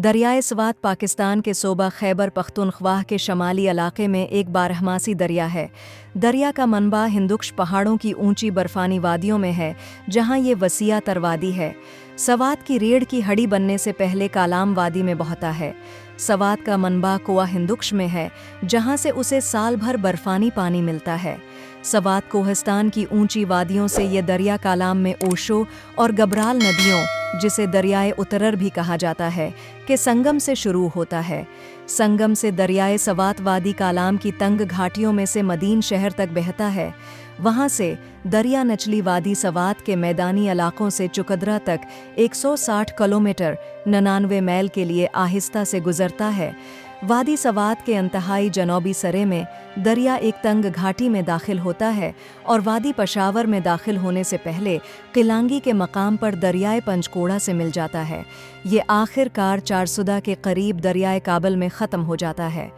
दरियाए स्वात पाकिस्तान के सूबा खैबर पख्तूनख्वा के शमाली इलाके में एक बारहमासी दरिया है। दरिया का मनबा हिंदुकुश पहाड़ों की ऊंची बर्फानी वादियों में है, जहां ये वसीया तर वादी है। सवात की रीढ़ की हड्डी बनने से पहले कालाम वादी में बहता है। सवात का मनबा कुआ हिंदुकुश में है, जहां से उसे साल भर बर्फानी पानी मिलता है। सवात कोहिस्तान की ऊंची वादियों से ये दरिया कालाम में ओशो और गबराल नदियों, जिसे दरियाए उतरर भी कहा जाता है, के संगम से शुरू होता है। संगम से दरियाए सवात वादी कालाम की तंग घाटियों में से मदीन शहर तक बहता है। वहां से दरिया नचली वादी सवात के मैदानी इलाकों से चुकदरा तक 160 किलोमीटर 99 मील के लिए आहिस्ता से गुजरता है। वादी सवात के इंतहाई जनूबी सरे में दरिया एक तंग घाटी में दाखिल होता है और वादी पेशावर में दाखिल होने से पहले किलांगी के मकाम पर दरियाए पंचकोड़ा से मिल जाता है। ये आखिरकार चारसुदा के करीब दरियाए काबल में ख़त्म हो जाता है।